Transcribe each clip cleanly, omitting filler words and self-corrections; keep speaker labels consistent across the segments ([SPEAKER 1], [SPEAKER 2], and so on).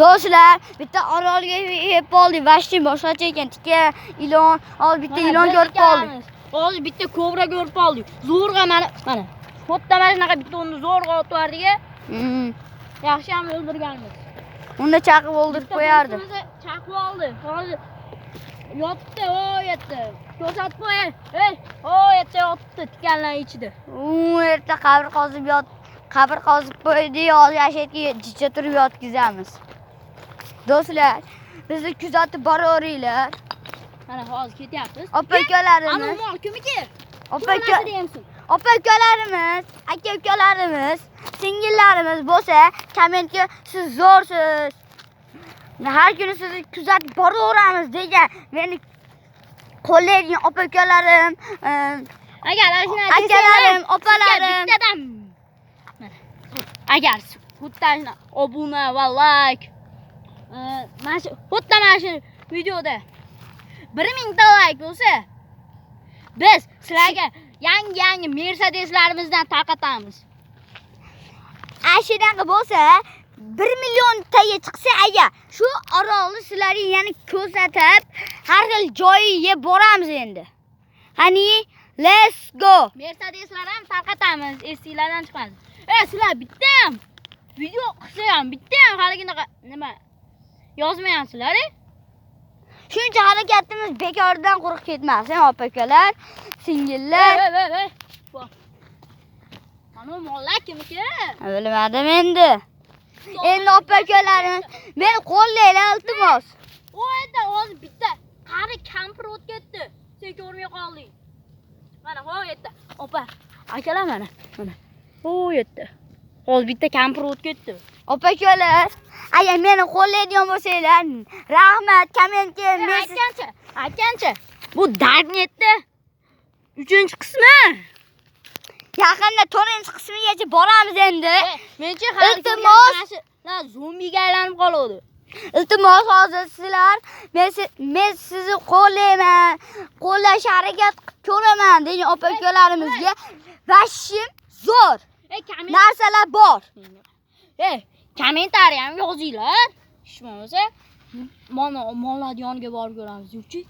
[SPEAKER 1] Do'stlar, bitta orolga yeb oldik. Vashti boshqacha ekan. Tika ilon, hozir bitta ilon ko'rib qoldik.
[SPEAKER 2] Hozir bitta kobra ko'rib qoldik. Zo'rg'a mana xuddi mana shunaqa bitta uni zo'rg'a otvardik. Yaxshi ham o'ldirganmiz.
[SPEAKER 1] Unda chaqib o'ldirib qo'yardi.
[SPEAKER 2] Chaqib oldi. Hozir yotdi, o yotdi. Ko'rsatib qo'y. O yerda yotdi tikanlar ichida.
[SPEAKER 1] U yerda qabr qozib qo'ydik. Hozir yashayotga jicha turib yotqizamiz. Do'stlar, bizni kuzatib boraveringlar.
[SPEAKER 2] Mana hozir ketyapmiz.
[SPEAKER 1] Opa-ukalarimiz.
[SPEAKER 2] Ana mol kimiki?
[SPEAKER 1] Opa-ukalarimiz, aka-ukalarimiz, singillarimiz bo'lsa, kommentga siz zo'rsiz. Har kuni sizni kuzatib boraveramiz degan meni qo'llaydigan opa-ukalarim, akalarim, opalarim.
[SPEAKER 2] Bittadan. Agar xuddi obuna va like xuddi mana shu videoda 1000 ta like bo'lsa, biz sizlarga yangi Mercedeslarimizdan tarqatamiz.
[SPEAKER 1] Shunaqa bo'lsa 1 million taga chiqsa agar shu orolni sizlarga yana ko'rsatib, har xil joyiga boramiz endi. Qani, let's go.
[SPEAKER 2] Mercedeslar ham tarqatamiz, esinglardan chiqmadi. Sizlar bitta ham video qilsa ham bitta ham haliginaqa nima yozmayapsizlar.
[SPEAKER 1] Shuncha harakatimiz bekordan quruq ketmasin, opa-ukalar, singillar.
[SPEAKER 2] Mana mollar kimiki?
[SPEAKER 1] Bilmadim endi. Endi opa-ukalarim, meni qo'llaylar iltimos.
[SPEAKER 2] O yerda hozir bitta qari kampir o'tib ketdi. Sen ko'rmay qolding. Mana o yerda. Opa, akalar mana. O yerda. Hozir bitta kampir o'tib ketdi.
[SPEAKER 1] Opa-ukalar, agar meni qo'llaydigan bo'lsanglar, rahmat, kommentga
[SPEAKER 2] aytgancha. Bu Darknetda 3-qismi.
[SPEAKER 1] Yaqinda 4-qismigacha boramiz endi.
[SPEAKER 2] Mencha iltimos, zombiga aylanib qoladi.
[SPEAKER 1] Iltimos, hozir sizlar men sizni qo'llayman, qo'llash harakat qilib ko'raman degan opa-ukalarimizga vashim zo'r. Narsalar bor.
[SPEAKER 2] Kommentariy ham yozinglar. Ish bo'lmasa, mana mollar yoniga borib ko'ramiz, yo'qchi.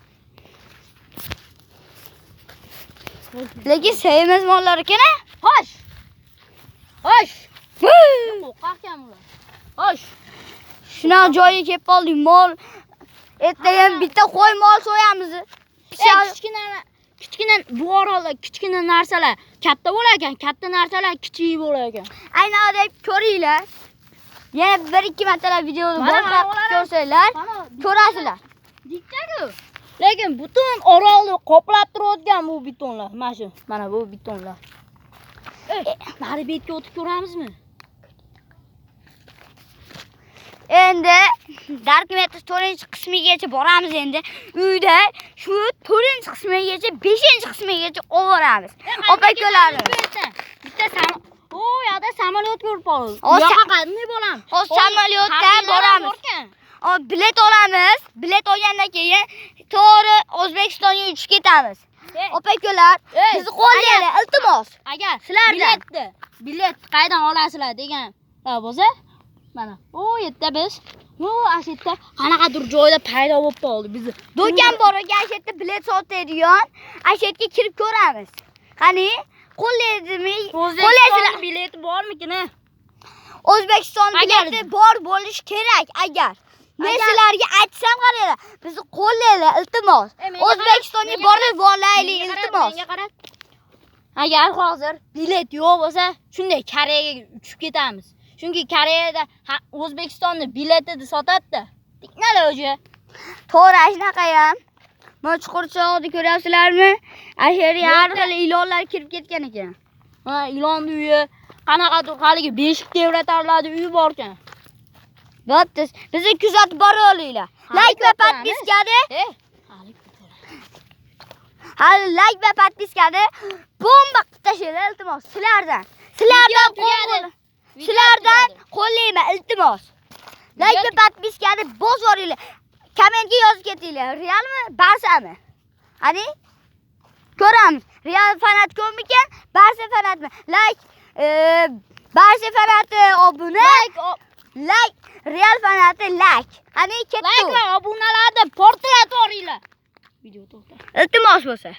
[SPEAKER 1] Lekin sevimiz mollar ekan-a?
[SPEAKER 2] Xo'sh. Qo'rqarkan ular. Xo'sh.
[SPEAKER 1] Shuna joyiga kelib qoldik, mol. Ertaga bitta qo'y mol so'yamiz.
[SPEAKER 2] Kichkina bu orolda kichkina narsalar katta bo'lar ekan, katta narsalar kichik bo'lar ekan.
[SPEAKER 1] Aynan deb ko'ringlar. Yana 1-2 martalab videoni boshlab ko'rsanglar, ko'rasizlar.
[SPEAKER 2] Diktaku. Lekin butun orolni qoplab turadigan bu betonlar. Mana bu betonlar. Nari betga o'tib ko'ramizmi?
[SPEAKER 1] Endi Darknet 4-qismigacha boramiz endi. Uyda shu 4-qismigacha 5-qismigacha olamiz. Opa-ukalarim.
[SPEAKER 2] Bitta o yoqda samolyot ko'rib qoldik. Yo'qa qanday bo'lamiz?
[SPEAKER 1] Hozir samolyotda boramiz. Bilet olamiz. Bilet olgandan keyin to'g'ri O'zbekistonga uchib ketamiz. Opa-ukalar, bizni qo'llaylar, iltimos.
[SPEAKER 2] Agar sizlardan bilet qayerdan olasizlar degan bo'lsa, mana o yerda biz ashitda qanaqadir joyda paydo bo'lib qoldi bizni.
[SPEAKER 1] Do'kon bor ekan, ashitda bilet sotadigan, ashitga kirib ko'ramiz. Qani, qo'llaydimi?
[SPEAKER 2] O'zbekiston bileti bormikin?
[SPEAKER 1] O'zbekiston bileti bor bo'lish kerak agar. Men sizlarga aytsam qaranglar, bizni qo'llaylar, iltimos. O'zbekistonga borib olaylik, iltimos.
[SPEAKER 2] Agar hozir bilet yo'q bo'lsa, shunday Koreyaga uchib ketamiz. Chunki Koreyada O'zbekistonning biletini sotadi-da. Tignala o'zi.
[SPEAKER 1] To'g'ri, shunaqa ham. Mana chuqurchoqni ko'ryapsizlarmi? Ashariya har xil ilonlar kirib ketgan ekan.
[SPEAKER 2] Ha, ilonning uyi, qanaqadir haligi beshik devratarlarning uyi bor ekan.
[SPEAKER 1] Bo'pti, bizni kuzatib boraveringlar. Like va podpiskani. Hali like va podpiskani bomba qilib tashlaylar, iltimos. Sizlardan qo'llayman, iltimos. Like va podpiskani bosaveringlar. Kommentga yozib ketinglar. Realmi, Barsami? Qani? Ko'ramiz. Real fanat ko'mikan, Barsa fanatmi? Like, Barsa fanati obuna. Like Real fanati like. Qani ketdi.
[SPEAKER 2] Like va obunalarni portlat boringlar. Video to'xta.
[SPEAKER 1] Iltimos bo'lsa.